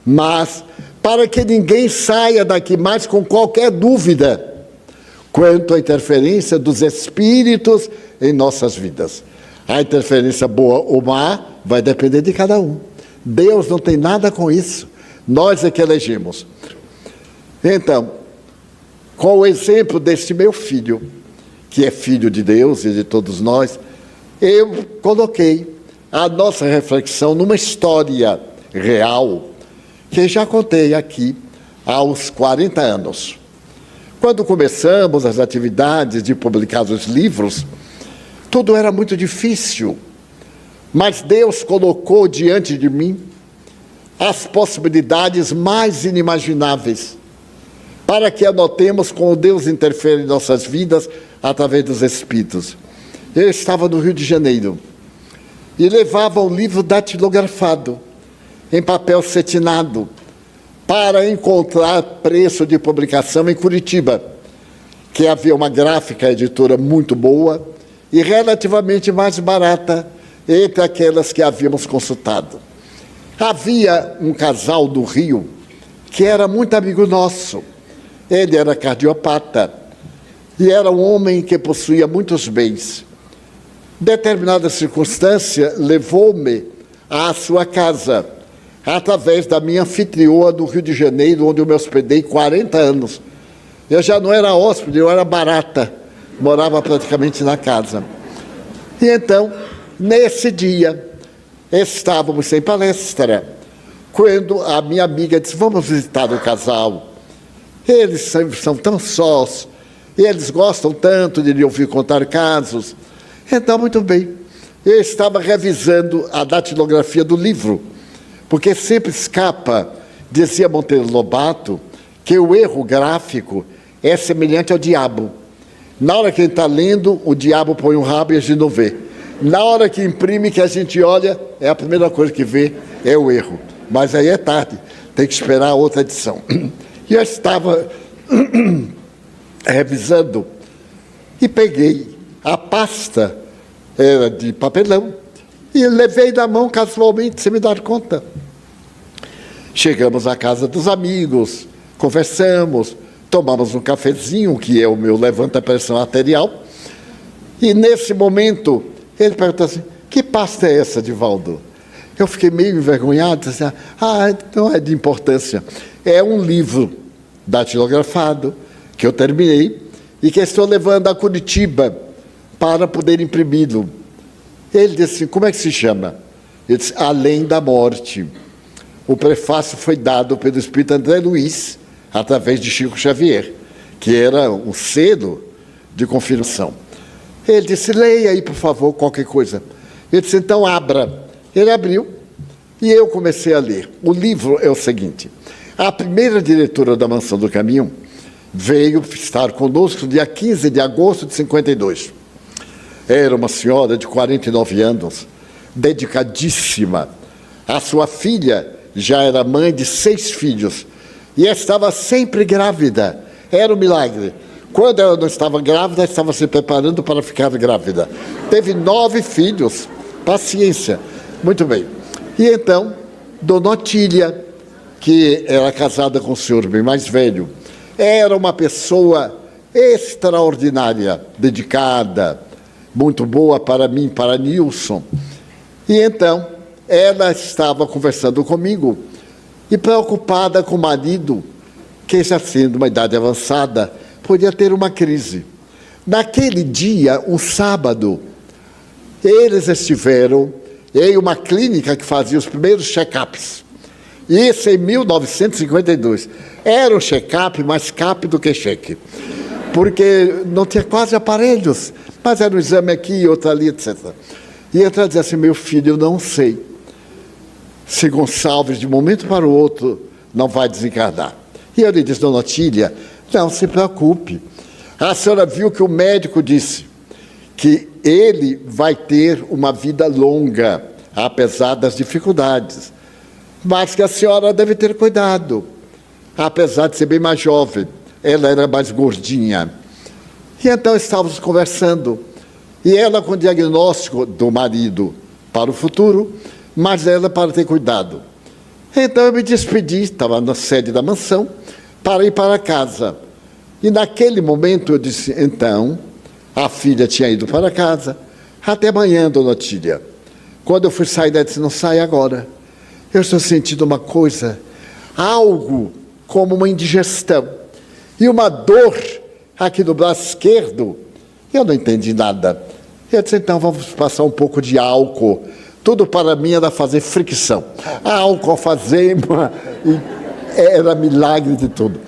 mas para que ninguém saia daqui mais com qualquer dúvida quanto à interferência dos espíritos em nossas vidas. A interferência boa ou má vai depender de cada um. Deus não tem nada com isso. Nós é que elegemos. Então, com o exemplo deste meu filho, que é filho de Deus e de todos nós, eu coloquei a nossa reflexão numa história real que já contei aqui aos 40 anos. Quando começamos as atividades de publicar os livros, tudo era muito difícil, mas Deus colocou diante de mim as possibilidades mais inimagináveis, para que anotemos como Deus interfere em nossas vidas através dos Espíritos. Eu estava no Rio de Janeiro e levava um livro datilografado, em papel cetinado, para encontrar preço de publicação em Curitiba, que havia uma gráfica editora muito boa e relativamente mais barata entre aquelas que havíamos consultado. Havia um casal do Rio que era muito amigo nosso. Ele era cardiopata e era um homem que possuía muitos bens. Determinada circunstância levou-me à sua casa, através da minha anfitrioa do Rio de Janeiro, onde eu me hospedei 40 anos. Eu já não era hóspede, eu era barata, morava praticamente na casa. E então, nesse dia, estávamos sem palestra, quando a minha amiga disse, vamos visitar o casal. Eles são tão sós, e eles gostam tanto de lhe ouvir contar casos. Então, muito bem, eu estava revisando a datilografia do livro, porque sempre escapa, dizia Monteiro Lobato, que o erro gráfico é semelhante ao diabo. Na hora que ele está lendo, o diabo põe um rabo e a gente não vê. Na hora que imprime, que a gente olha, é a primeira coisa que vê, é o erro. Mas aí é tarde, tem que esperar a outra edição. E eu estava revisando e peguei a pasta, era de papelão, e levei na mão casualmente, sem me dar conta. Chegamos à casa dos amigos, conversamos, tomamos um cafezinho, que é o meu levanta-pressão arterial, e nesse momento ele perguntou assim, que pasta é essa, Divaldo? Eu fiquei meio envergonhado, disse, não é de importância. É um livro datilografado, que eu terminei, e que estou levando a Curitiba para poder imprimi-lo. Ele disse assim, como é que se chama? Ele disse, Além da Morte. O prefácio foi dado pelo espírito André Luiz, através de Chico Xavier, que era um selo de confirmação. Ele disse, leia aí, por favor, qualquer coisa. Ele disse, então abra. Ele abriu e eu comecei a ler. O livro é o seguinte, a primeira diretora da Mansão do Caminho veio estar conosco no dia 15 de agosto de 52. Era uma senhora de 49 anos, dedicadíssima. A sua filha já era mãe de 6 filhos e estava sempre grávida. Era um milagre. Quando ela não estava grávida, estava se preparando para ficar grávida. Teve 9 filhos. Paciência. Muito bem. E então, Dona Otília, que era casada com o senhor bem mais velho, era uma pessoa extraordinária, dedicada, muito boa para mim, para Nilson. E então, ela estava conversando comigo e preocupada com o marido, que já sendo uma idade avançada, podia ter uma crise. Naquele dia, um sábado, eles estiveram em uma clínica que fazia os primeiros check-ups. Isso em 1952. Era um check-up mais cap do que cheque, porque não tinha quase aparelhos, mas era um exame aqui, outro ali, etc. E ela dizia assim, meu filho, eu não sei se Gonçalves, de um momento para o outro, não vai desencarnar. E eu lhe disse, Dona Otília, não se preocupe. A senhora viu que o médico disse que ele vai ter uma vida longa, apesar das dificuldades, mas que a senhora deve ter cuidado, apesar de ser bem mais jovem. Ela era mais gordinha. E então estávamos conversando, e ela com o diagnóstico do marido para o futuro, mas ela para ter cuidado. Então eu me despedi, estava na sede da mansão, para ir para casa. E naquele momento eu disse, então, a filha tinha ido para casa, até amanhã, dona Otília. Quando eu fui sair, ela disse, não sai agora. Eu estou sentindo uma coisa, algo como uma indigestão e uma dor aqui no braço esquerdo. Eu não entendi nada. Eu disse, então vamos passar um pouco de álcool. Tudo para mim era fazer fricção. Álcool, alfazema, era milagre de tudo.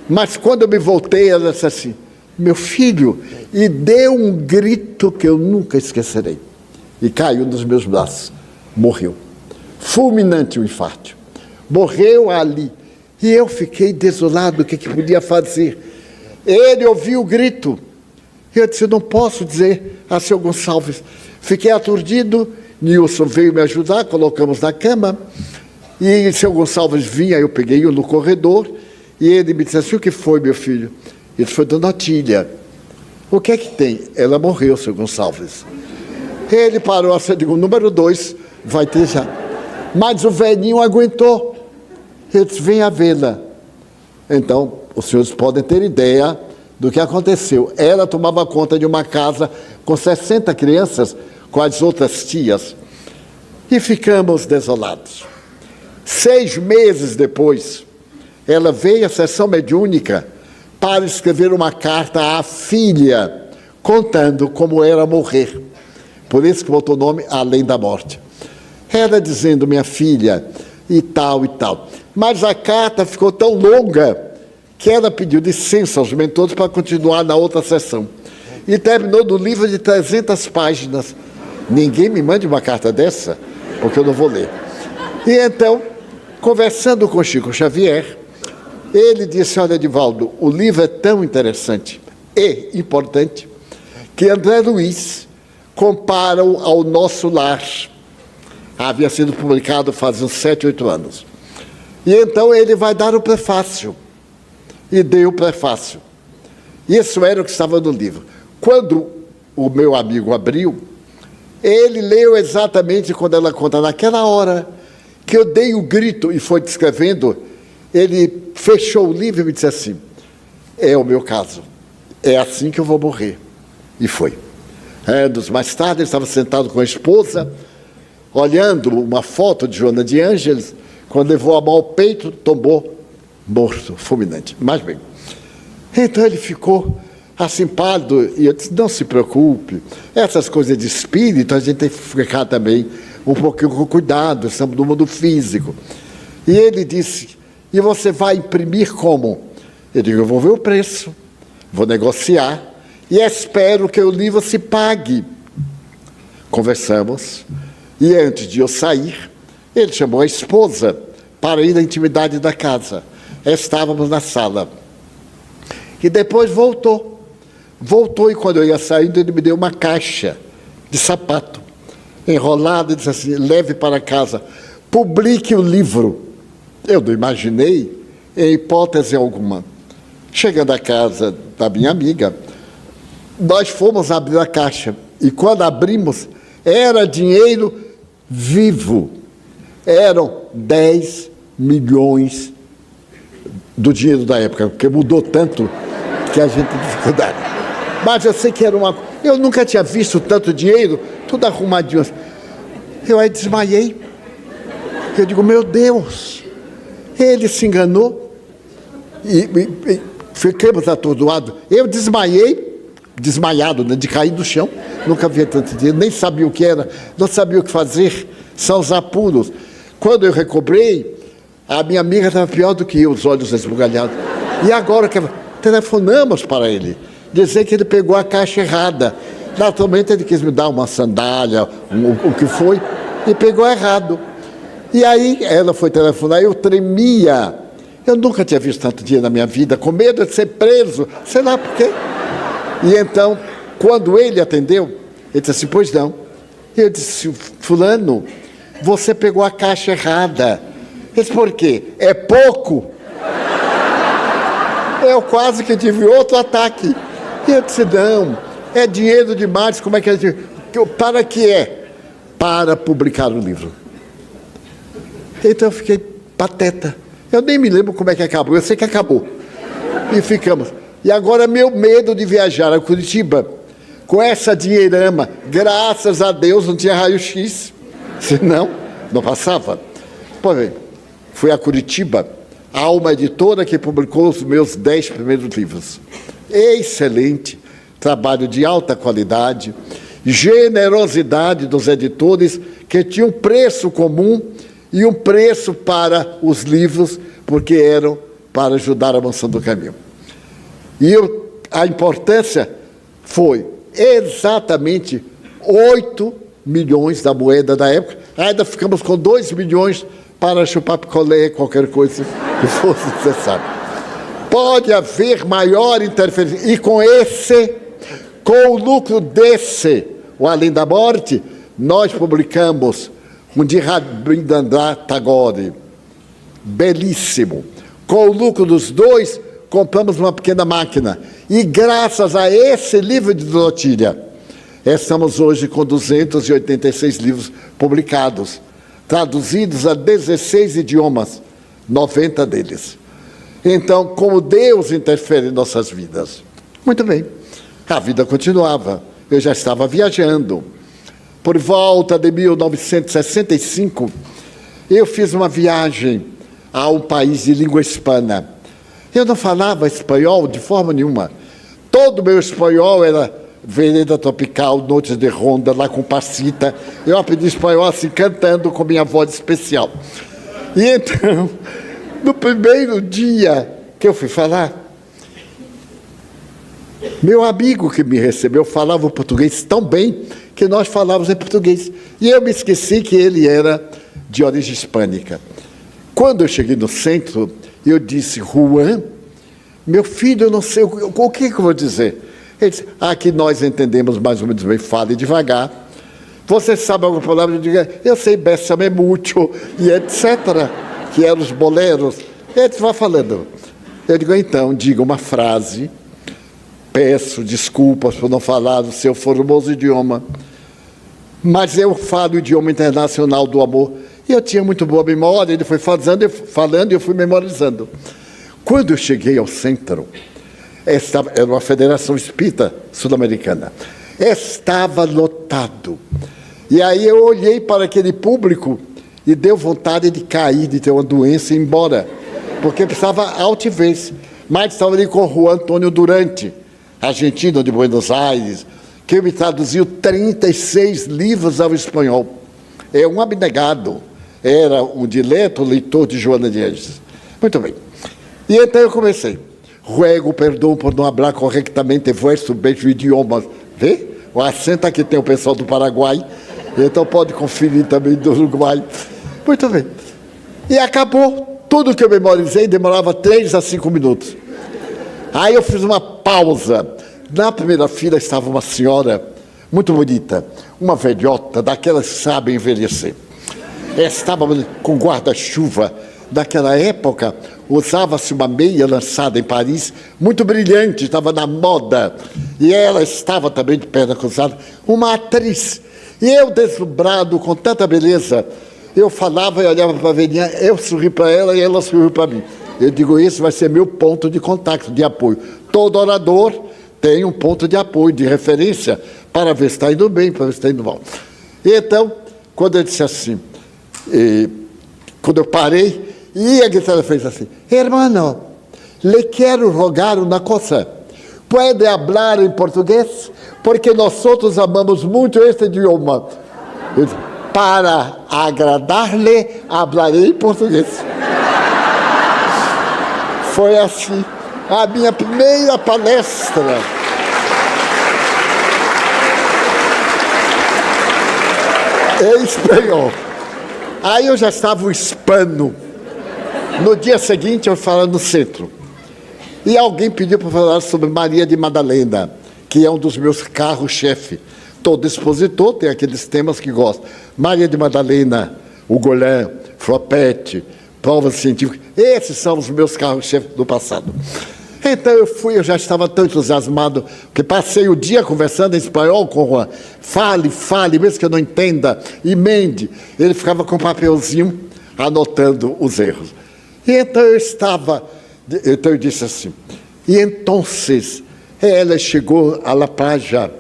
Mas quando eu me voltei, ela disse assim, meu filho, e deu um grito que eu nunca esquecerei. E caiu nos meus braços. Morreu. Fulminante o infarto. Morreu ali. E eu fiquei desolado, o que podia fazer? Ele ouviu o grito. Eu disse, eu não posso dizer a seu Gonçalves. Fiquei aturdido, Nilson veio me ajudar, colocamos na cama, e seu Gonçalves vinha, eu peguei-o no corredor, e ele me disse assim, o que foi, meu filho? Ele foi dona Otília. O que é que tem? Ela morreu, seu Gonçalves. Ele parou assim, eu digo, número 2, vai ter já. Mas o velhinho aguentou. Ele disse, venha vê-la. Então, os senhores podem ter ideia do que aconteceu. Ela tomava conta de uma casa com 60 crianças, com as outras tias, e ficamos desolados. 6 meses depois, ela veio à sessão mediúnica para escrever uma carta à filha, contando como era morrer. Por isso que botou o nome Além da Morte. Ela dizendo, minha filha, e tal e tal. Mas a carta ficou tão longa que ela pediu licença aos mentores para continuar na outra sessão. E terminou no livro de 300 páginas. Ninguém me mande uma carta dessa, porque eu não vou ler. E então, conversando com Chico Xavier, ele disse, olha, Edivaldo, o livro é tão interessante e importante que André Luiz compara-o ao Nosso Lar. Havia sido publicado faz uns 7, 8 anos. E então ele vai dar o prefácio. E deu o prefácio. Isso era o que estava no livro. Quando o meu amigo abriu, ele leu exatamente quando ela conta, naquela hora que eu dei o grito e foi descrevendo, ele fechou o livro e me disse assim, é o meu caso, é assim que eu vou morrer. E foi. Anos mais tarde, ele estava sentado com a esposa, olhando uma foto de Joana de Ângeles, quando levou a mão ao peito, tombou, morto, fulminante. Mas bem, então ele ficou assim pálido, e eu disse, não se preocupe, essas coisas de espírito, a gente tem que ficar também um pouquinho com cuidado, estamos no mundo físico. E ele disse, e você vai imprimir como? Eu digo, eu vou ver o preço, vou negociar, e espero que o livro se pague. Conversamos, e antes de eu sair, ele chamou a esposa para ir na intimidade da casa. Estávamos na sala. E depois voltou. Voltou, e quando eu ia saindo, ele me deu uma caixa de sapato, enrolada, e disse assim, leve para casa, publique o livro. Eu não imaginei, em hipótese alguma. Chegando à casa da minha amiga, nós fomos abrir a caixa, e quando abrimos, era dinheiro vivo. Eram 10 milhões do dinheiro da época, porque mudou tanto que a gente tem dificuldade. Mas eu sei que era uma... Eu nunca tinha visto tanto dinheiro, tudo arrumadinho. Eu aí desmaiei. Eu digo, meu Deus, ele se enganou. E ficamos atordoados. Eu desmaiei, desmaiado, né, de cair do chão. Nunca havia tanto dinheiro, nem sabia o que era, não sabia o que fazer. São os apuros. Quando eu recobrei, a minha amiga estava pior do que eu, os olhos esbugalhados. E agora que telefonamos para ele, dizer que ele pegou a caixa errada. Naturalmente ele quis me dar uma sandália, o que foi, e pegou errado. E aí ela foi telefonar, eu tremia. Eu nunca tinha visto tanto dinheiro na minha vida, com medo de ser preso, sei lá por quê. E então, quando ele atendeu, ele disse assim, pois não. Eu disse, fulano, você pegou a caixa errada. Ele disse, por quê? É pouco. Eu quase que tive outro ataque. E eu disse, não, é dinheiro demais, como é que é? Para que é? Para publicar o livro. Então eu fiquei Pateta. Eu nem me lembro como é que acabou, eu sei que acabou. E ficamos. E agora meu medo de viajar a Curitiba, com essa dinheirama, graças a Deus não tinha raio-x, senão não passava. Pois bem, fui a Curitiba, a uma editora que publicou os meus 10 primeiros livros. Excelente, trabalho de alta qualidade, generosidade dos editores que tinham preço comum e um preço para os livros, porque eram para ajudar a Mansão do Caminho. E a importância foi exatamente 8 milhões da moeda da época. Ainda ficamos com 2 milhões para chupar picolé, qualquer coisa que fosse necessário. Pode haver maior interferência. E com o lucro desse, o Além da Morte, nós publicamos um de Rabindranath Tagore, belíssimo. Com o lucro dos dois, compramos uma pequena máquina. E graças a esse livro de Dorotilha, estamos hoje com 286 livros publicados, traduzidos a 16 idiomas, 90 deles. Então, como Deus interfere em nossas vidas? Muito bem, a vida continuava. Eu já estava viajando. Por volta de 1965, eu fiz uma viagem a um país de língua hispana. Eu não falava espanhol de forma nenhuma. Todo o meu espanhol era Vereda Tropical, Noites de Ronda, lá com Passita. Eu aprendi espanhol assim, cantando com minha voz especial. E então, no primeiro dia que eu fui falar, meu amigo que me recebeu falava o português tão bem que nós falávamos em português. E eu me esqueci que ele era de origem hispânica. Quando eu cheguei no centro, eu disse, Juan, meu filho, eu não sei o que eu vou dizer. Ele disse, aqui nós entendemos mais ou menos bem, fale devagar. Você sabe alguma palavra? Eu digo, eu sei, bésame mucho, e etc., que eram os boleros. Ele vai falando. Eu digo, então, diga uma frase, peço desculpas por não falar o seu formoso idioma, mas eu falo o idioma internacional do amor. E eu tinha muito boa memória, ele foi falando e eu fui memorizando. Quando eu cheguei ao centro, era uma federação espírita sul-americana, estava lotado. E aí eu olhei para aquele público e deu vontade de cair, de ter uma doença e ir embora, porque precisava altivez. Mas estava ali com o Juan Antônio Durante, argentino de Buenos Aires, que me traduziu 36 livros ao espanhol. É um abnegado. Era um dileto leitor de Joana de Anjos. Muito bem. E então eu comecei. Ruego perdão por não falar corretamente vuestro bello idioma. Vê? O acento aqui tem o pessoal do Paraguai. Então pode conferir também do Uruguai. Muito bem. E acabou. Tudo que eu memorizei demorava 3 a 5 minutos. Aí eu fiz uma pausa. Na primeira fila estava uma senhora muito bonita. Uma velhota, daquelas que sabem envelhecer. Estava com guarda-chuva. Naquela época, usava-se uma meia lançada em Paris, muito brilhante, estava na moda. E ela estava também de perna cruzada, uma atriz. E eu, deslumbrado, com tanta beleza, eu falava e olhava para a velhinha, eu sorri para ela e ela sorriu para mim. Eu digo, esse vai ser meu ponto de contato, de apoio. Todo orador tem um ponto de apoio, de referência, para ver se está indo bem, para ver se está indo mal. E então, quando eu disse assim, quando eu parei, e a guitarra fez assim, hermano, le quero rogar uma coisa, pode falar em português? Porque nós outros amamos muito este idioma. Eu disse, para agradar-lhe, falarei em português. Foi assim, a minha primeira palestra. Em espanhol. Aí eu já estava o hispano. No dia seguinte, eu falava no centro. E alguém pediu para falar sobre Maria de Madalena, que é um dos meus carros-chefe. Todo expositor tem aqueles temas que gosta. Maria de Madalena, o Golin, Flopete, provas científicas. Esses são os meus carros-chefe do passado. Então eu já estava tão entusiasmado, que passei o dia conversando em espanhol com o Juan. Fale, mesmo que eu não entenda, emende. Ele ficava com um papelzinho, anotando os erros. E então eu disse assim, e então ela chegou à la playa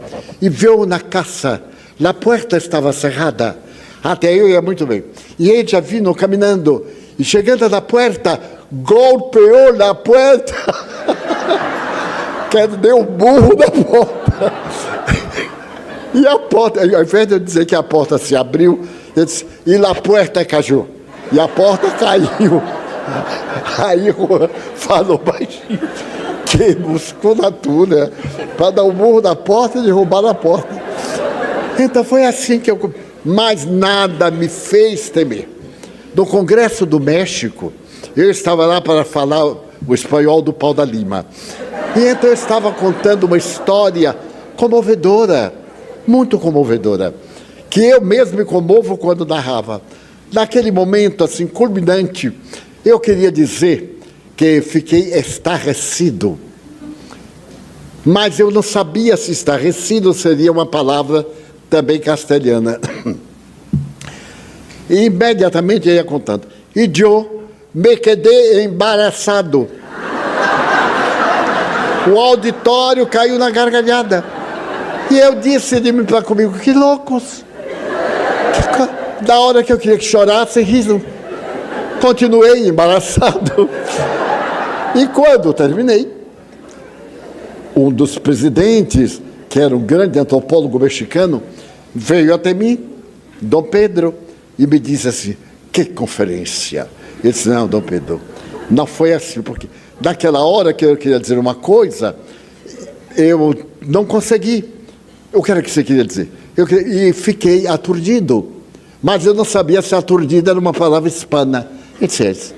e viu na casa, a porta estava cerrada, até eu ia muito bem. E ella vino caminhando, e chegando na porta, golpeou na porta, que deu um burro na porta. E a porta, ao invés de eu dizer que a porta se abriu, eu disse, e a porta caiu. E a porta caiu. Aí o falou baixinho, que musculatura, para dar um murro na porta e derrubar na porta. Então foi assim que eu... Mas nada me fez temer. No Congresso do México, eu estava lá para falar o espanhol do Pau da Lima. E então eu estava contando uma história comovedora, muito comovedora, que eu mesmo me comovo quando narrava. Naquele momento, assim, culminante, eu queria dizer que fiquei estarrecido. Mas eu não sabia se estarrecido seria uma palavra também castelhana. E imediatamente eu ia contando. E eu me quedei embaraçado. O auditório caiu na gargalhada. E eu disse de mim para comigo, que loucos. Da hora que eu queria que chorasse, riso. Continuei embaraçado. E quando terminei, um dos presidentes, que era um grande antropólogo mexicano, veio até mim, Dom Pedro, e me disse assim, que conferência. Eu disse, não, Dom Pedro, não foi assim, porque naquela hora que eu queria dizer uma coisa, eu não consegui. O que era que você queria dizer? E fiquei aturdido, mas eu não sabia se aturdido era uma palavra hispana. Eu disse,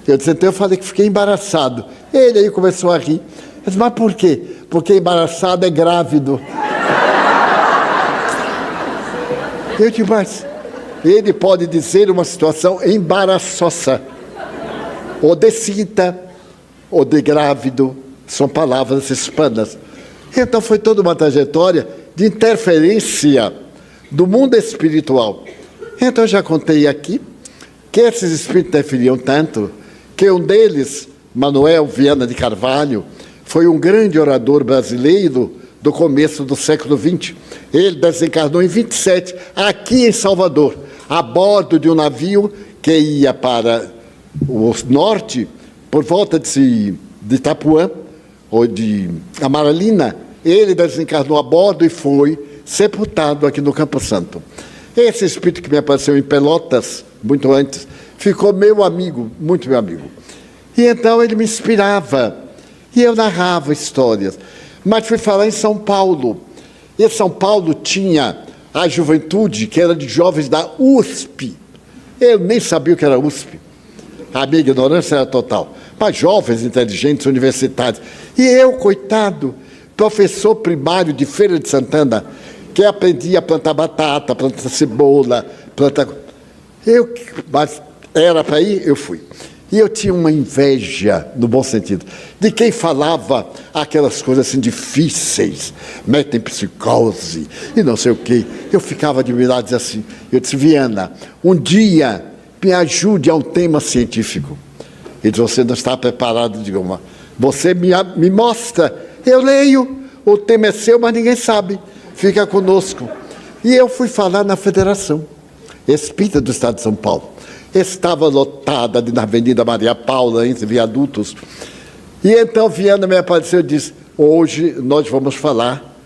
então eu falei que fiquei embaraçado. Ele aí começou a rir. Eu disse, mas por quê? Porque embaraçado é grávido. Eu disse, mas ele pode dizer uma situação embaraçosa, ou de cinta, ou de grávido, são palavras hispanas. Então foi toda uma trajetória de interferência do mundo espiritual. Então eu já contei aqui que esses espíritos interferiam tanto que um deles, Manuel Viana de Carvalho, foi um grande orador brasileiro do começo do século XX. Ele desencarnou em 27, aqui em Salvador, a bordo de um navio que ia para o norte, por volta de Itapuã, ou de Amaralina. Ele desencarnou a bordo e foi sepultado aqui no Campo Santo. Esse espírito que me apareceu em Pelotas, muito antes, ficou meu amigo, muito meu amigo. E então ele me inspirava, e eu narrava histórias. Mas fui falar em São Paulo. E São Paulo tinha a juventude, que era de jovens da USP. Eu nem sabia o que era USP. A minha ignorância era total. Mas jovens inteligentes, universitários. E eu, coitado, professor primário de Feira de Santana, que aprendia a plantar batata, plantar cebola, plantar... Mas era para ir, eu fui. E eu tinha uma inveja, no bom sentido, de quem falava aquelas coisas assim difíceis, metempsicose e não sei o quê. Eu ficava admirado, dizia assim, eu disse, Viana, um dia me ajude a um tema científico. Ele disse, você não está preparado, eu digo, você me mostra, eu leio, o tema é seu, mas ninguém sabe, fica conosco. E eu fui falar na Federação Espírita do Estado de São Paulo. Estava lotada na Avenida Maria Paula, entre viadutos. E então Viana me apareceu e disse, hoje nós vamos falar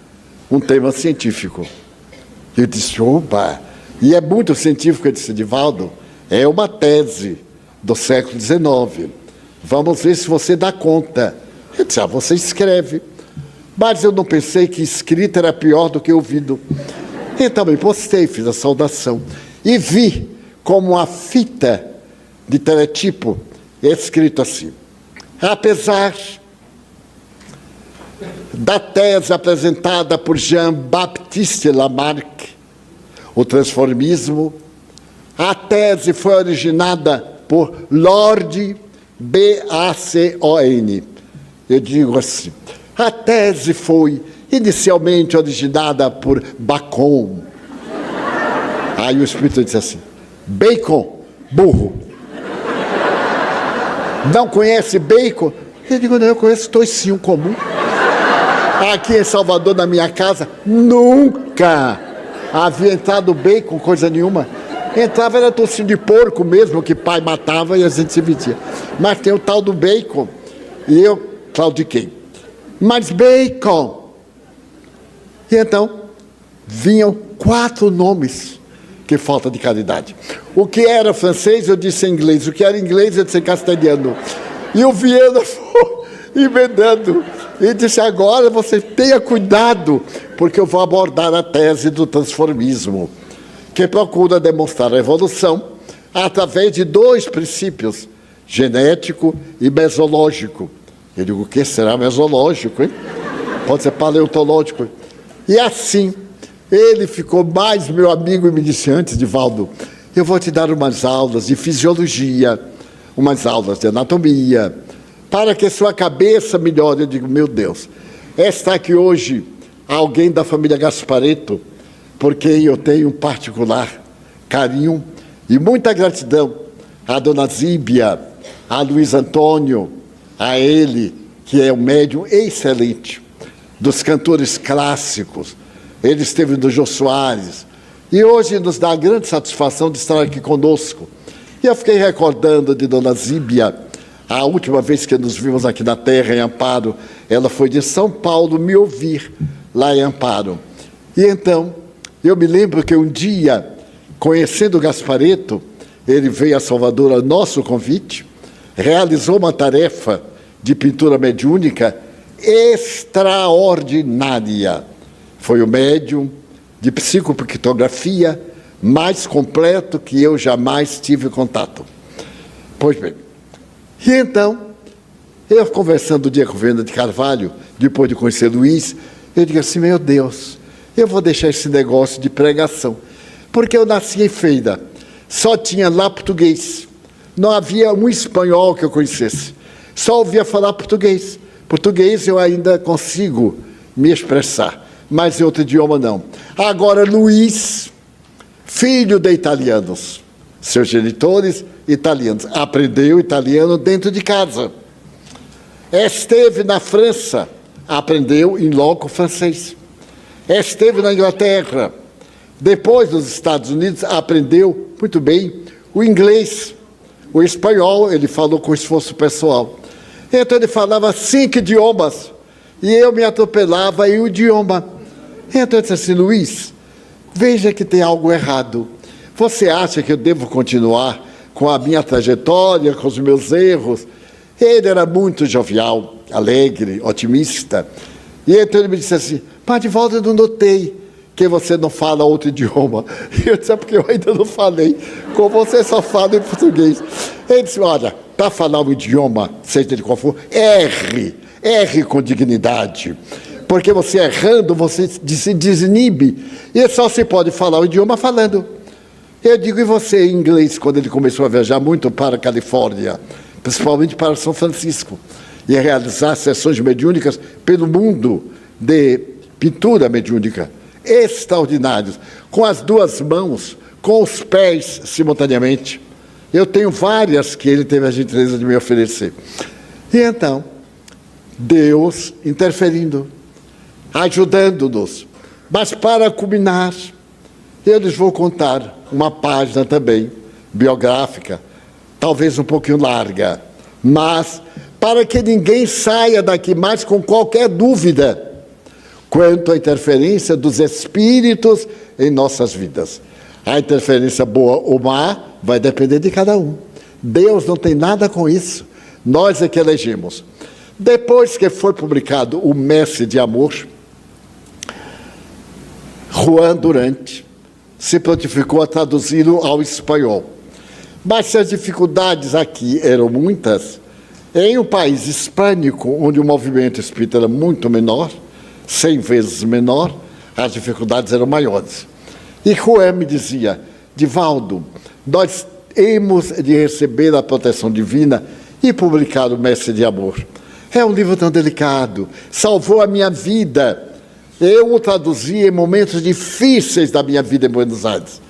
um tema científico. Eu disse, opa, e é muito científico, eu disse, Divaldo, é uma tese do século XIX. Vamos ver se você dá conta. Eu disse, você escreve. Mas eu não pensei que escrita era pior do que ouvido. Então me postei, fiz a saudação. E vi como uma fita de teletipo, escrito assim, apesar da tese apresentada por Jean-Baptiste Lamarck, o transformismo, a tese foi originada por Lord Bacon. Eu digo assim, a tese foi inicialmente originada por Bacon. Aí o espírito disse assim, Bacon, burro. Não conhece bacon? Eu digo, não, eu conheço toicinho comum. Aqui em Salvador, na minha casa, nunca havia entrado bacon, coisa nenhuma. Entrava, era toicinho de porco mesmo, que pai matava e a gente se vestia. Mas tem o tal do bacon. E eu claudiquei. Mas bacon. E então, vinham 4 nomes. Que falta de caridade. O que era francês, eu disse em inglês. O que era inglês, eu disse em castelhano. E o Viana foi emendando. E disse, agora você tenha cuidado, porque eu vou abordar a tese do transformismo, que procura demonstrar a evolução através de 2 princípios, genético e mesológico. Eu digo, o que será mesológico, hein? Pode ser paleontológico. E assim, ele ficou mais meu amigo e me disse, antes, Divaldo, eu vou te dar umas aulas de fisiologia, umas aulas de anatomia, para que sua cabeça melhore. Eu digo, meu Deus, está aqui hoje alguém da família Gasparetto, porque eu tenho um particular carinho e muita gratidão à dona Zíbia, a Luiz Antônio, a ele, que é um médium excelente, dos cantores clássicos. Ele esteve no Jô Soares, e hoje nos dá a grande satisfação de estar aqui conosco. E eu fiquei recordando de dona Zíbia, a última vez que nos vimos aqui na Terra, em Amparo, ela foi de São Paulo me ouvir, lá em Amparo. E então, eu me lembro que um dia, conhecendo o Gasparetto, ele veio a Salvador a nosso convite, realizou uma tarefa de pintura mediúnica extraordinária. Foi o médium de psicopictografia mais completo que eu jamais tive contato. Pois bem, e então, eu conversando um dia com o Viana de Carvalho, depois de conhecer Luiz, eu digo assim, meu Deus, eu vou deixar esse negócio de pregação, porque eu nasci em Feira, só tinha lá português, não havia um espanhol que eu conhecesse, só ouvia falar português. Português eu ainda consigo me expressar, mas em outro idioma não. Agora, Luiz, filho de italianos, seus genitores italianos, aprendeu italiano dentro de casa. Esteve na França, aprendeu em loco francês. Esteve na Inglaterra, depois nos Estados Unidos, aprendeu muito bem o inglês. O espanhol, ele falou com esforço pessoal. Então ele falava 5 idiomas, e eu me atropelava em um idioma. Então eu disse assim, Luiz, veja que tem algo errado. Você acha que eu devo continuar com a minha trajetória, com os meus erros? Ele era muito jovial, alegre, otimista. E então ele me disse assim, mas Divaldo, eu não notei que você não fala outro idioma. E eu disse, é porque eu ainda não falei, como você só fala em português. Ele disse, olha, para falar um idioma, seja de qual for, erre com dignidade. Porque você errando, você se desinibe. E só se pode falar o idioma falando. Eu digo, e você em inglês, quando ele começou a viajar muito para a Califórnia, principalmente para São Francisco, e a realizar sessões mediúnicas pelo mundo de pintura mediúnica, extraordinários, com as 2 mãos, com os pés simultaneamente. Eu tenho várias que ele teve a gentileza de me oferecer. E então, Deus interferindo, ajudando-nos. Mas para culminar, eu lhes vou contar uma página também, biográfica, talvez um pouquinho larga, mas para que ninguém saia daqui mais com qualquer dúvida quanto à interferência dos espíritos em nossas vidas. A interferência boa ou má vai depender de cada um. Deus não tem nada com isso. Nós é que elegemos. Depois que foi publicado o Mestre de Amor, Juan Durante se prontificou a traduzi-lo ao espanhol. Mas se as dificuldades aqui eram muitas, em um país hispânico, onde o movimento espírita era muito menor, 100 vezes menor, as dificuldades eram maiores. E Juan me dizia, Divaldo, nós hemos de receber a proteção divina e publicar o Mestre de Amor. É um livro tão delicado, salvou a minha vida. Eu o traduzi em momentos difíceis da minha vida em Buenos Aires.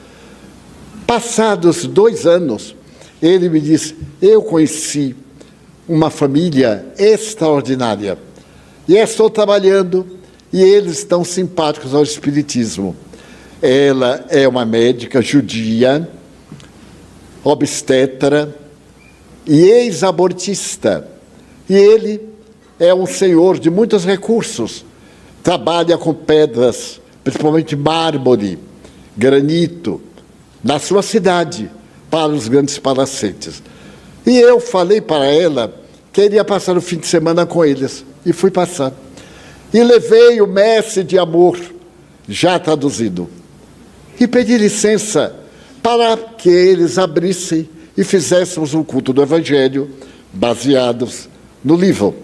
Passados 2 anos, ele me disse, eu conheci uma família extraordinária. E estou trabalhando, e eles estão simpáticos ao espiritismo. Ela é uma médica judia, obstetra e ex-abortista. E ele é um senhor de muitos recursos. Trabalha com pedras, principalmente mármore, granito, na sua cidade, para os grandes palacetes. E eu falei para ela que iria passar o fim de semana com eles. E fui passar. E levei o Messe de Amor, já traduzido. E pedi licença para que eles abrissem e fizéssemos um culto do Evangelho, baseados no livro.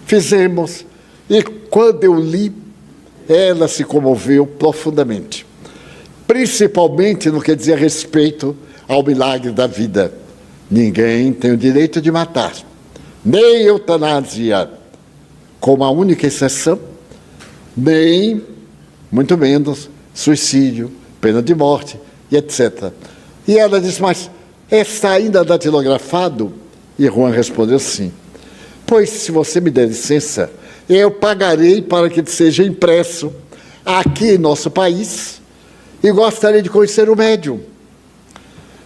Fizemos, e quando eu li, ela se comoveu profundamente. Principalmente no que dizia respeito ao milagre da vida. Ninguém tem o direito de matar, nem eutanásia, como a única exceção, nem, muito menos, suicídio, pena de morte, e etc. E ela disse, mas está ainda datilografado? E Juan respondeu, sim. Pois, se você me der licença, eu pagarei para que seja impresso aqui em nosso país e gostaria de conhecer o médium.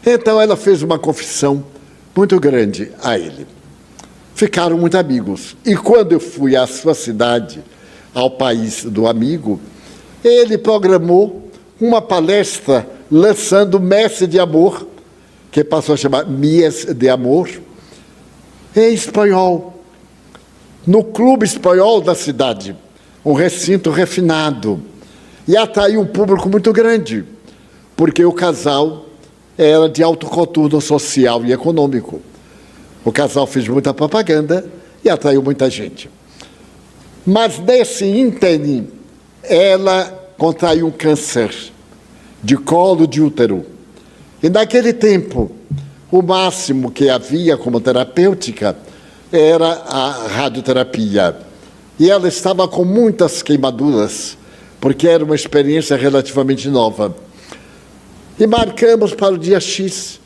Então ela fez uma confissão muito grande a ele. Ficaram muito amigos. E quando eu fui à sua cidade, ao país do amigo, ele programou uma palestra lançando Messe de Amor, que passou a chamar Mies de Amor, em espanhol, no Clube Espanhol da cidade, um recinto refinado, e atraiu um público muito grande, porque o casal era de alto coturno social e econômico. O casal fez muita propaganda e atraiu muita gente. Mas nesse ínterim, ela contraiu um câncer de colo de útero. E naquele tempo, o máximo que havia como terapêutica era a radioterapia. E ela estava com muitas queimaduras, porque era uma experiência relativamente nova. E marcamos para o dia X.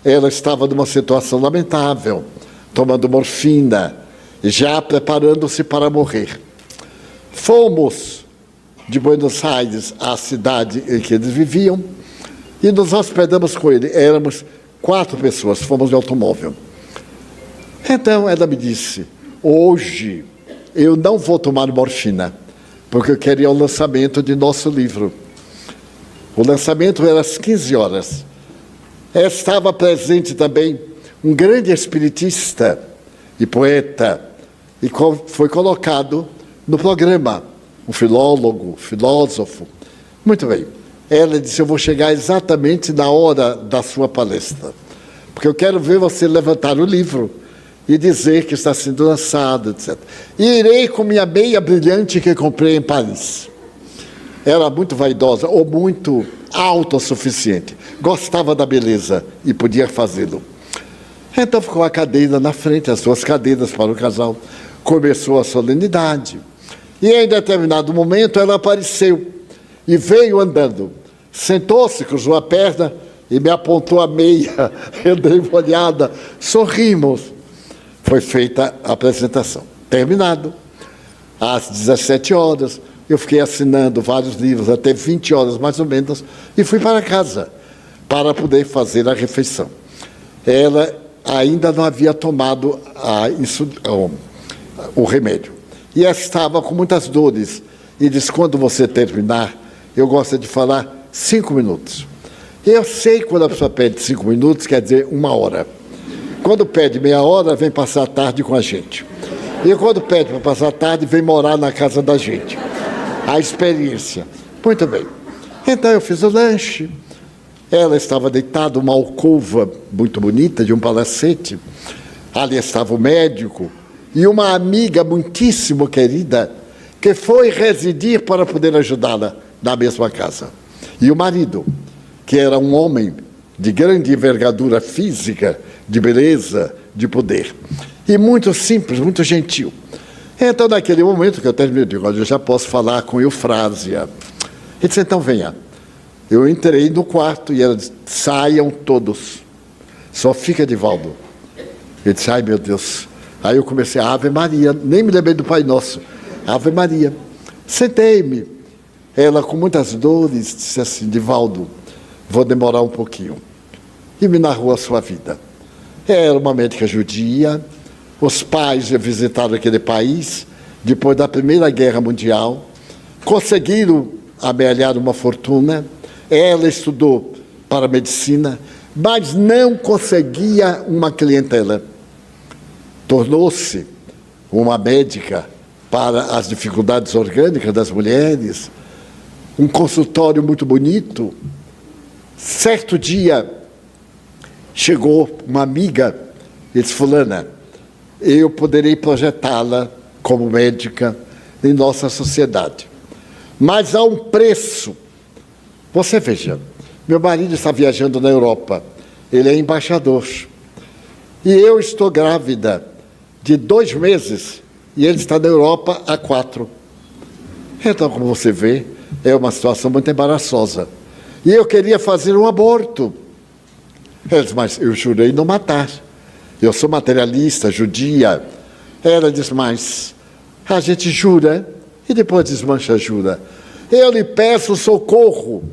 Ela estava numa situação lamentável, tomando morfina, já preparando-se para morrer. Fomos de Buenos Aires à cidade em que eles viviam e nos hospedamos com ele. Éramos 4 pessoas, fomos de automóvel. Então ela me disse, hoje eu não vou tomar morfina, porque eu queria o lançamento de nosso livro. O lançamento era às 15 horas. Estava presente também um grande espiritista e poeta, e foi colocado no programa, um filólogo, filósofo. Muito bem. Ela disse, eu vou chegar exatamente na hora da sua palestra, porque eu quero ver você levantar o livro e dizer que está sendo lançado, etc. E irei com minha meia brilhante que comprei em Paris. Era muito vaidosa ou muito autossuficiente. Gostava da beleza e podia fazê-lo. Então ficou a cadeira na frente, as 2 cadeiras para o casal. Começou a solenidade. E em determinado momento ela apareceu e veio andando. Sentou-se, cruzou a perna e me apontou a meia. Eu dei uma olhada, sorrimos. Foi feita a apresentação. Terminado. Às 17 horas, eu fiquei assinando vários livros, até 20 horas mais ou menos, e fui para casa, para poder fazer a refeição. Ela ainda não havia tomado o remédio. E estava com muitas dores. E disse, quando você terminar, eu gosto de falar 5 minutos. Eu sei quando a pessoa pede 5 minutos, quer dizer 1 hora. Quando pede meia hora, vem passar a tarde com a gente. E quando pede para passar a tarde, vem morar na casa da gente. A experiência. Muito bem. Então eu fiz o lanche. Ela estava deitada, uma alcova muito bonita, de um palacete. Ali estava o médico e uma amiga muitíssimo querida que foi residir para poder ajudá-la na mesma casa. E o marido, que era um homem de grande envergadura física, de beleza, de poder. E muito simples, muito gentil. Então, naquele momento que eu terminei, eu digo, eu já posso falar com Eufrásia. Ele disse, então venha. Eu entrei no quarto e ela disse, saiam todos. Só fica, Divaldo. Ele disse, ai meu Deus. Aí eu comecei a Ave Maria, nem me lembrei do Pai Nosso. Ave Maria. Sentei-me. Ela, com muitas dores, disse assim, Divaldo, vou demorar um pouquinho. E me narrou a sua vida. Era uma médica judia, os pais já visitaram aquele país, depois da Primeira Guerra Mundial, conseguiram amealhar uma fortuna, ela estudou para medicina, mas não conseguia uma clientela. Tornou-se uma médica para as dificuldades orgânicas das mulheres, um consultório muito bonito. Certo dia, chegou uma amiga e disse, fulana, eu poderei projetá-la como médica em nossa sociedade. Mas há um preço. Você veja, meu marido está viajando na Europa, ele é embaixador. E eu estou grávida de 2 meses e ele está na Europa há 4. Então, como você vê, é uma situação muito embaraçosa. E eu queria fazer um aborto. Ela disse, mas eu jurei não matar. Eu sou materialista, judia. Ela disse, mas a gente jura e depois desmancha a jura. Eu lhe peço socorro.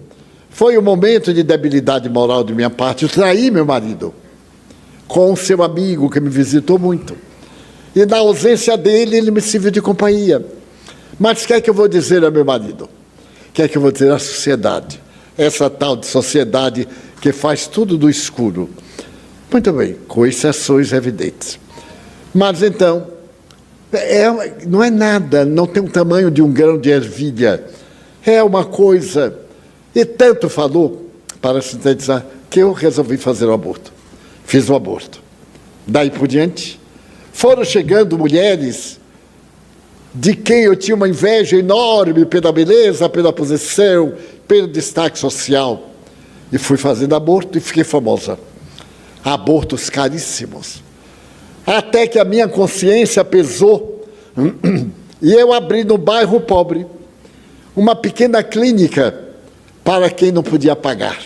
Foi um momento de debilidade moral de minha parte. Eu traí meu marido com o seu amigo que me visitou muito. E na ausência dele, ele me serviu de companhia. Mas o que é que eu vou dizer a meu marido? O que é que eu vou dizer à sociedade? Essa tal de sociedade que faz tudo do escuro. Muito bem, com exceções evidentes. Mas então, não é nada, não tem o tamanho de um grão de ervilha. É uma coisa. E tanto falou, para sintetizar, que eu resolvi fazer o aborto. Fiz o aborto. Daí por diante, foram chegando mulheres de quem eu tinha uma inveja enorme pela beleza, pela posição, pelo destaque social. E fui fazendo aborto e fiquei famosa. Abortos caríssimos. Até que a minha consciência pesou e eu abri no bairro pobre uma pequena clínica para quem não podia pagar.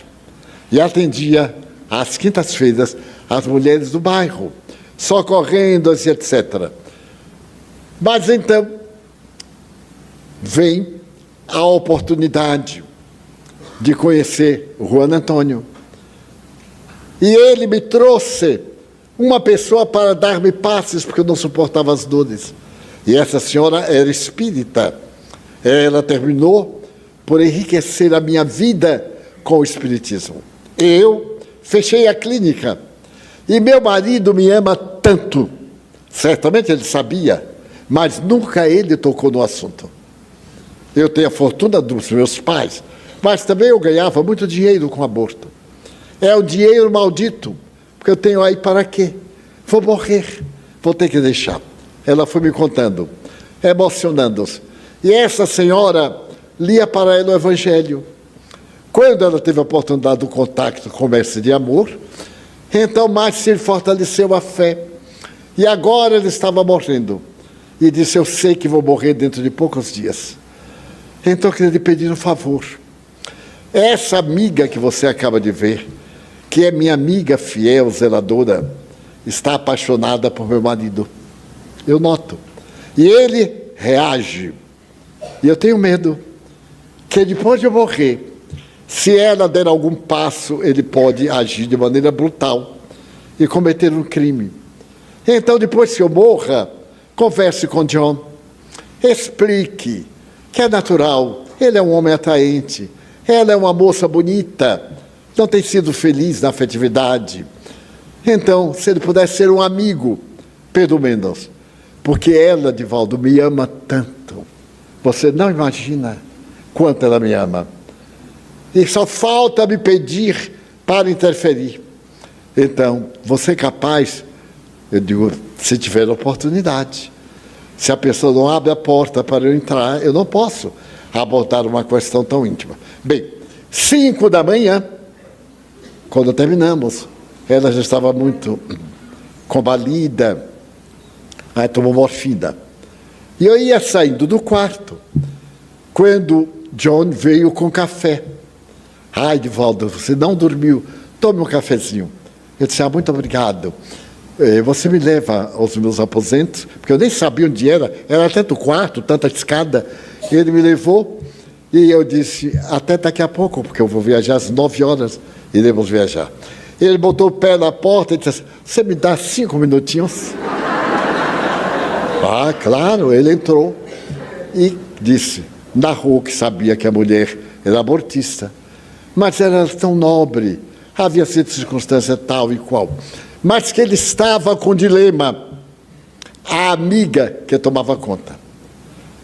E atendia às quintas-feiras as mulheres do bairro, socorrendo-as, etc. Mas então vem a oportunidade de conhecer o Juan Antônio. E ele me trouxe uma pessoa para dar-me passes, porque eu não suportava as dores. E essa senhora era espírita. Ela terminou por enriquecer a minha vida com o espiritismo. Eu fechei a clínica. E meu marido me ama tanto. Certamente ele sabia, mas nunca ele tocou no assunto. Eu tenho a fortuna dos meus pais, mas também eu ganhava muito dinheiro com aborto. É um dinheiro maldito, porque eu tenho aí para quê? Vou morrer, vou ter que deixar. Ela foi me contando, emocionando-se. E essa senhora lia para ela o Evangelho. Quando ela teve a oportunidade do contato com o mestre de amor, então mais se fortaleceu a fé. E agora ele estava morrendo. E disse, eu sei que vou morrer dentro de poucos dias. Então eu queria lhe pedir um favor. Essa amiga que você acaba de ver, que é minha amiga fiel, zeladora, está apaixonada por meu marido. Eu noto. E ele reage. E eu tenho medo que depois de eu morrer, se ela der algum passo, ele pode agir de maneira brutal e cometer um crime. Então, depois que eu morra, converse com John, explique que é natural, ele é um homem atraente, ela é uma moça bonita, não tem sido feliz na afetividade. Então, se ele pudesse ser um amigo, pelo menos, porque ela, Divaldo, me ama tanto. Você não imagina quanto ela me ama. E só falta me pedir para interferir. Então, você é capaz, eu digo, se tiver oportunidade. Se a pessoa não abre a porta para eu entrar, eu não posso abordar uma questão tão íntima. Bem, 5 da manhã, quando terminamos, ela já estava muito combalida, aí tomou morfina. E eu ia saindo do quarto, quando John veio com café. Ai, Divaldo, você não dormiu, tome um cafezinho. Eu disse, muito obrigado. Você me leva aos meus aposentos, porque eu nem sabia onde era tanto quarto, tanta escada. Ele me levou e eu disse, até daqui a pouco, porque eu vou viajar às 9 horas, iremos viajar. Ele botou o pé na porta e disse, você me dá 5 minutinhos? Claro, ele entrou e disse, narrou que sabia que a mulher era abortista, mas era tão nobre, havia sido circunstância tal e qual, mas que ele estava com dilema. A amiga que tomava conta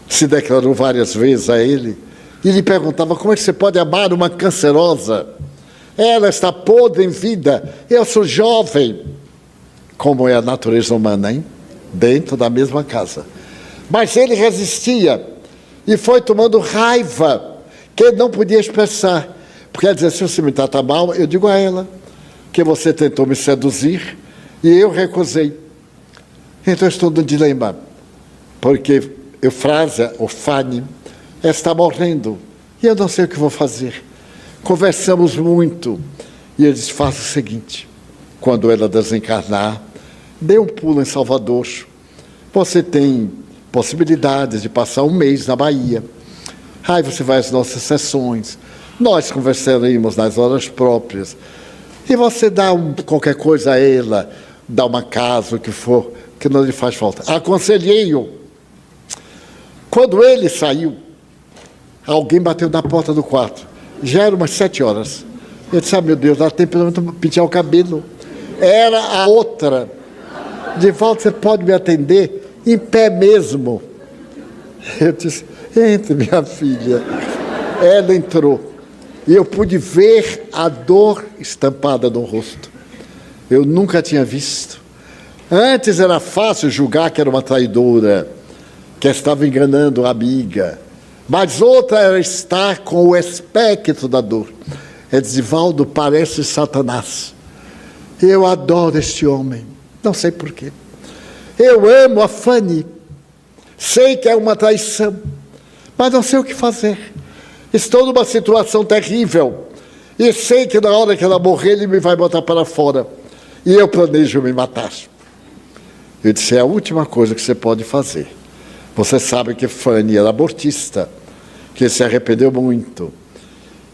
se declarou várias vezes a ele e lhe perguntava, como é que você pode amar uma cancerosa? Ela está podre em vida, eu sou jovem. Como é a natureza humana, hein? Dentro da mesma casa. Mas ele resistia e foi tomando raiva que ele não podia expressar. Porque ela dizia, se você me trata mal, eu digo a ela que você tentou me seduzir e eu recusei. Então eu estou no dilema, porque Eufrásia, ou Fanny, está morrendo e eu não sei o que vou fazer. Conversamos muito e ele disse, faça o seguinte, quando ela desencarnar, dê um pulo em Salvador. Você tem possibilidades de passar um mês na Bahia. Aí você vai às nossas sessões. Nós conversaremos nas horas próprias. E você dá qualquer coisa a ela, dá uma casa, o que for, que não lhe faz falta. Aconselhei-o. Quando ele saiu, alguém bateu na porta do quarto. Já era umas 7 horas. Eu disse, meu Deus, dá tempo de eu pentear o cabelo. Era a outra. Divaldo, você pode me atender em pé mesmo? Eu disse, entre, minha filha. Ela entrou. E eu pude ver a dor estampada no rosto. Eu nunca tinha visto. Antes era fácil julgar que era uma traidora, que estava enganando a amiga. Mas outra era estar com o espectro da dor. Ela disse, Divaldo, parece Satanás. Eu adoro este homem. Não sei porquê. Eu amo a Fanny. Sei que é uma traição, mas não sei o que fazer. Estou numa situação terrível. E sei que na hora que ela morrer, ele me vai botar para fora. E eu planejo me matar. Eu disse, é a última coisa que você pode fazer. Você sabe que Fanny era abortista, que se arrependeu muito.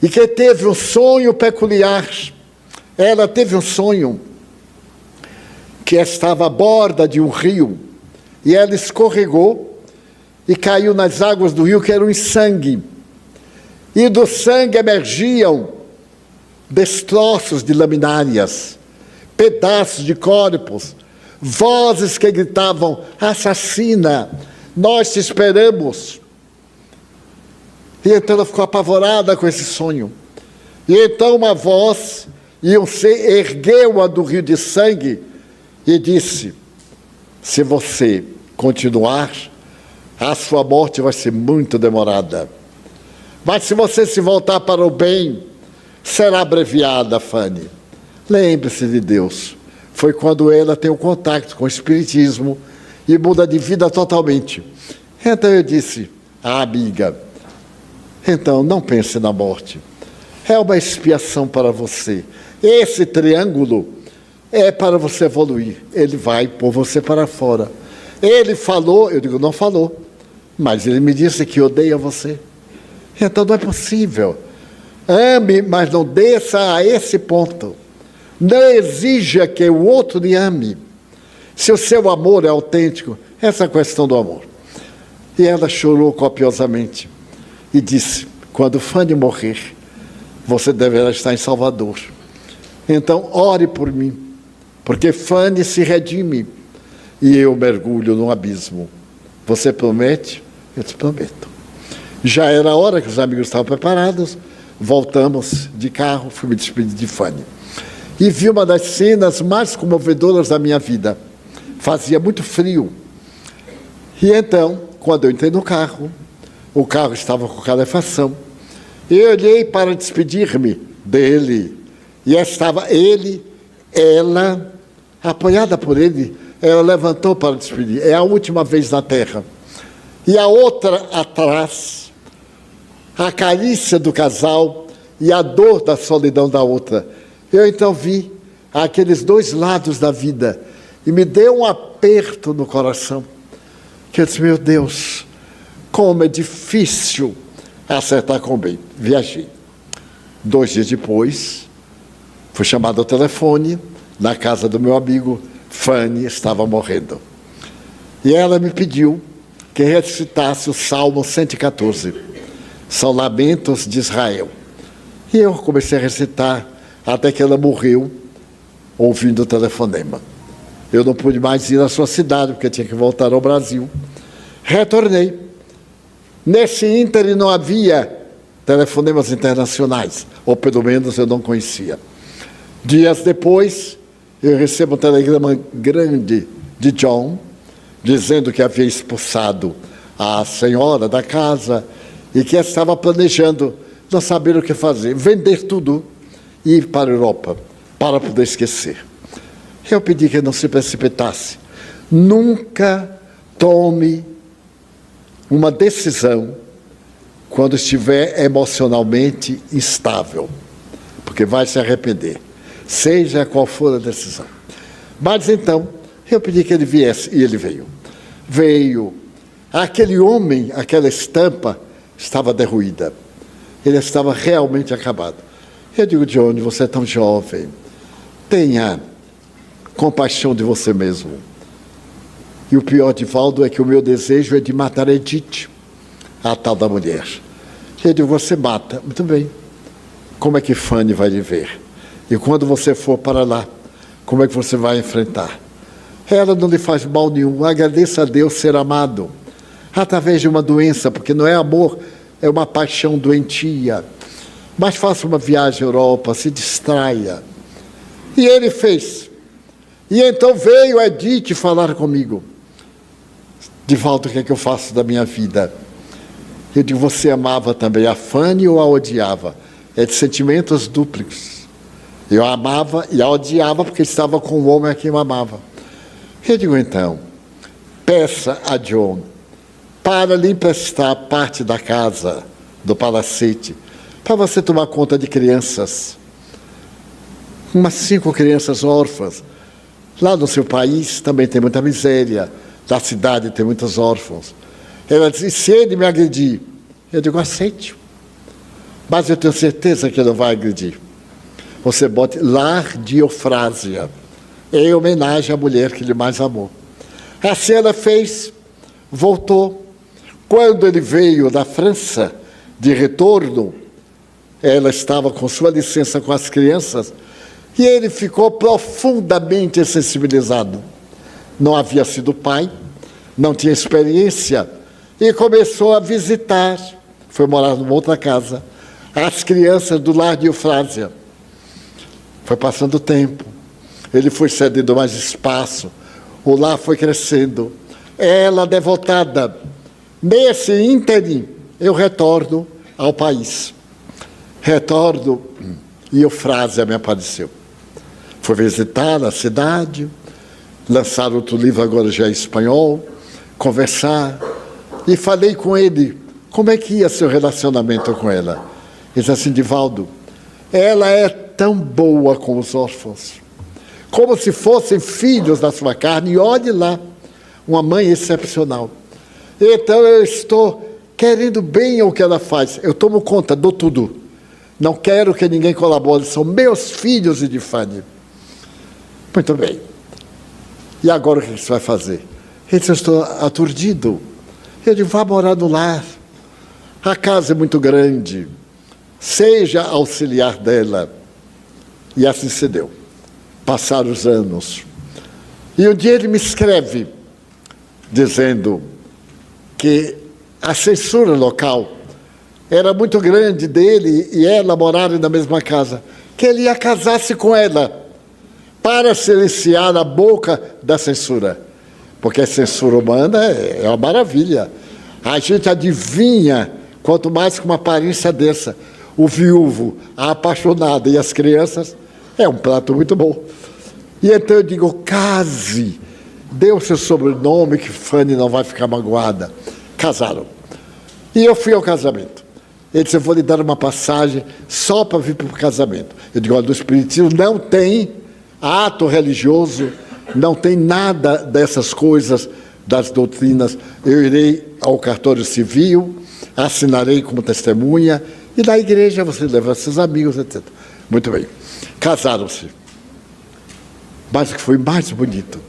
E que teve um sonho peculiar. Ela teve um sonho que estava à borda de um rio, e ela escorregou e caiu nas águas do rio, que eram em sangue. E do sangue emergiam destroços de laminárias, pedaços de corpos, vozes que gritavam, assassina, nós te esperamos. E então ela ficou apavorada com esse sonho. E então uma voz, e um ser ergueu-a do rio de sangue, e disse, se você continuar, a sua morte vai ser muito demorada. Mas se você se voltar para o bem, será abreviada, Fanny. Lembre-se de Deus. Foi quando ela tem um contato com o Espiritismo e muda de vida totalmente. Então eu disse, amiga, então não pense na morte. É uma expiação para você. Esse triângulo é para você evoluir. Ele vai pôr você para fora. Ele falou, eu digo, não falou, mas ele me disse que odeia você. Então não é possível. Ame, mas não desça a esse ponto. Não exija que o outro lhe ame. Se o seu amor é autêntico, essa é a questão do amor. E ela chorou copiosamente e disse, quando Fanny morrer, você deverá estar em Salvador. Então ore por mim, porque Fanny se redime e eu mergulho no abismo. Você promete? Eu te prometo. Já era a hora que os amigos estavam preparados, voltamos de carro, fui me despedir de Fanny. E vi uma das cenas mais comovedoras da minha vida. Fazia muito frio. E então, quando eu entrei no carro, o carro estava com calefação. Eu olhei para despedir-me dele. E estava ele, ela, apoiada por ele, ela levantou para despedir. É a última vez na terra. E a outra atrás, a carícia do casal e a dor da solidão da outra. Eu então vi àqueles dois lados da vida e me deu um aperto no coração, que eu disse, meu Deus, como é difícil acertar com bem. Viajei. 2 dias depois, fui chamado ao telefone, na casa do meu amigo, Fanny estava morrendo. E ela me pediu que recitasse o Salmo 114, são lamentos de Israel. E eu comecei a recitar, até que ela morreu, ouvindo o telefonema. Eu não pude mais ir à sua cidade, porque tinha que voltar ao Brasil. Retornei. Nesse ínterim não havia telefonemas internacionais, ou pelo menos eu não conhecia. Dias depois, eu recebo um telegrama grande de John, dizendo que havia expulsado a senhora da casa e que estava planejando, não saber o que fazer, vender tudo e ir para a Europa, para poder esquecer. Eu pedi que ele não se precipitasse. Nunca tome uma decisão quando estiver emocionalmente instável, porque vai se arrepender, seja qual for a decisão. Mas então, eu pedi que ele viesse, e ele veio. Veio. Aquele homem, aquela estampa, estava derruída. Ele estava realmente acabado. Eu digo, Johnny, você é tão jovem, tenha compaixão de você mesmo. E o pior, Divaldo, é que o meu desejo é de matar Edith, a tal da mulher. Eu digo, você mata. Muito bem. Como é que Fanny vai lhe ver? E quando você for para lá, como é que você vai enfrentar? Ela não lhe faz mal nenhum. Agradeça a Deus ser amado. Através de uma doença, porque não é amor, é uma paixão doentia. Mas faça uma viagem à Europa, se distraia. E ele fez. E então veio Edith falar comigo. Divaldo, o que é que eu faço da minha vida? Eu digo, você amava também a Fanny ou a odiava? É de sentimentos duplos. Eu a amava e a odiava porque estava com o homem a quem eu amava. Eu digo, então, peça a John para lhe emprestar parte da casa, do palacete, para você tomar conta de crianças. Umas 5 crianças órfãs. Lá no seu país também tem muita miséria. Na cidade tem muitos órfãos. Ela disse, se ele me agredir, eu digo, aceite. Mas eu tenho certeza que ele não vai agredir. Você bote Lar de Eufrásia, em homenagem à mulher que ele mais amou. Assim ela fez, voltou. Quando ele veio da França, de retorno, ela estava com sua licença com as crianças, e ele ficou profundamente sensibilizado. Não havia sido pai, não tinha experiência, e começou a visitar, foi morar numa outra casa, as crianças do Lar de Eufrásia. Foi passando o tempo, ele foi cedendo mais espaço, o lar foi crescendo. Ela devotada. Nesse ínterim, eu retorno ao país. Retorno e Eufrásia me apareceu. Fui visitar a cidade, lançar outro livro, agora já em espanhol, conversar, e falei com ele, como é que ia seu relacionamento com ela? Ele disse assim, Divaldo, ela é tão boa com os órfãos, como se fossem filhos da sua carne, e olhe lá, uma mãe excepcional. Então eu estou querendo bem o que ela faz, eu tomo conta, dou tudo. Não quero que ninguém colabore, são meus filhos e de Fanny. Muito bem. E agora o que você vai fazer? Ele disse, eu estou aturdido. Eu digo, vá morar no lar. A casa é muito grande. Seja auxiliar dela. E assim se deu. Passaram os anos. E um dia ele me escreve, dizendo que a censura local era muito grande dele e ela morarem na mesma casa, que ele ia casar-se com ela para silenciar a boca da censura. Porque a censura humana é uma maravilha. A gente adivinha, quanto mais com uma aparência dessa, o viúvo, a apaixonada e as crianças, é um prato muito bom. E então eu digo, case, dê o seu sobrenome que Fanny não vai ficar magoada. Casaram. E eu fui ao casamento. Ele disse, eu vou lhe dar uma passagem só para vir para o casamento. Eu digo, olha, do Espiritismo não tem ato religioso, não tem nada dessas coisas, das doutrinas. Eu irei ao cartório civil, assinarei como testemunha, e na igreja você leva seus amigos, etc. Muito bem. Casaram-se. Mas o que foi mais bonito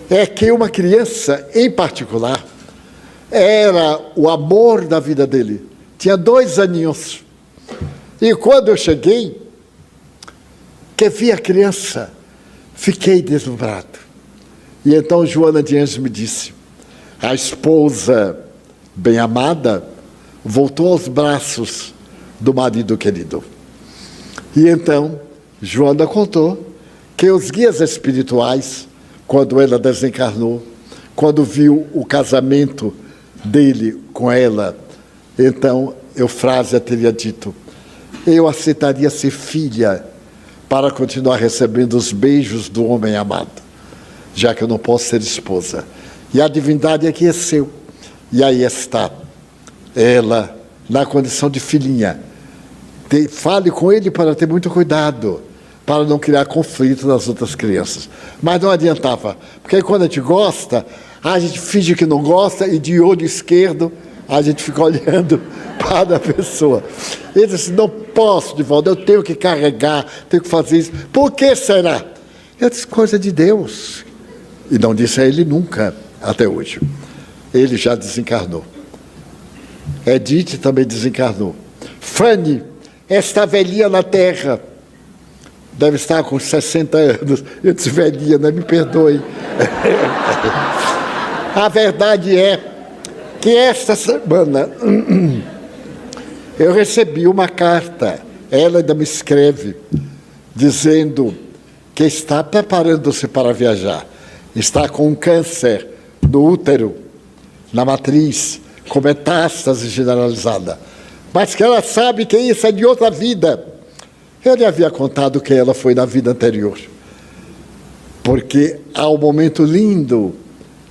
é que uma criança, em particular, era o amor da vida dele. Tinha 2 aninhos. E quando eu cheguei, que vi a criança, fiquei deslumbrado. E então Joana de Anjos me disse, a esposa bem-amada voltou aos braços do marido querido. E então Joana contou que os guias espirituais, quando ela desencarnou, quando viu o casamento dele com ela, então Eufrásia teria dito, eu aceitaria ser filha para continuar recebendo os beijos do homem amado, já que eu não posso ser esposa. E a divindade aqueceu. E aí está ela, na condição de filhinha. Fale com ele para ter muito cuidado, para não criar conflito nas outras crianças. Mas não adiantava, porque quando a gente gosta, a gente finge que não gosta e de olho esquerdo a gente fica olhando para a pessoa. Ele disse, não posso, Divaldo, eu tenho que carregar, tenho que fazer isso. Por que será? Eu disse, coisa de Deus. E não disse a ele nunca, até hoje. Ele já desencarnou. Edith também desencarnou. Fanny, esta velhinha na terra, deve estar com 60 anos. Eu disse, velhinha, não me perdoe. A verdade é que esta semana eu recebi uma carta, ela ainda me escreve, dizendo que está preparando-se para viajar. Está com um câncer no útero, na matriz, com metástase generalizada. Mas que ela sabe que isso é de outra vida. Eu lhe havia contado que ela foi na vida anterior. Porque há um momento lindo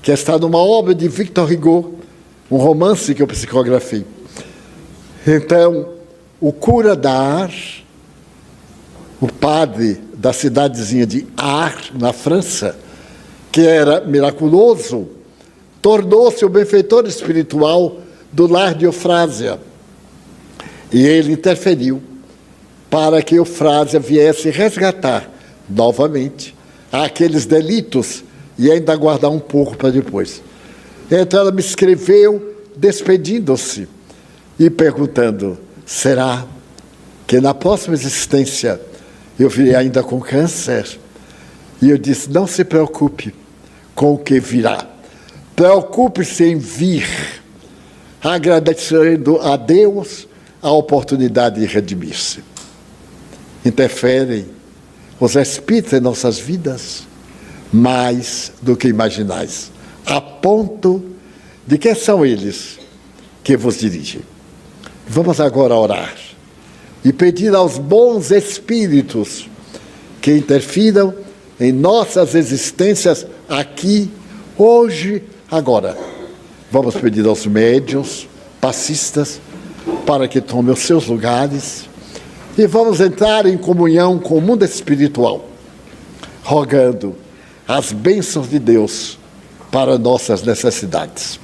que está numa obra de Victor Hugo, um romance que eu psicografei. Então, o cura da Ars, o padre da cidadezinha de Ars, na França, que era miraculoso, tornou-se o benfeitor espiritual do lar de Eufrásia. E ele interferiu para que Eufrásia viesse resgatar novamente aqueles delitos e ainda guardar um pouco para depois. Então ela me escreveu despedindo-se e perguntando, será que na próxima existência eu virei ainda com câncer? E eu disse, não se preocupe com o que virá. Preocupe-se em vir, agradecendo a Deus a oportunidade de redimir-se. Interferem os espíritos em nossas vidas mais do que imaginais, a ponto de que são eles que vos dirigem. Vamos agora orar e pedir aos bons espíritos que interfiram em nossas existências aqui, hoje, agora. Vamos pedir aos médiuns, passistas, para que tomem os seus lugares e vamos entrar em comunhão com o mundo espiritual, rogando as bênçãos de Deus para nossas necessidades.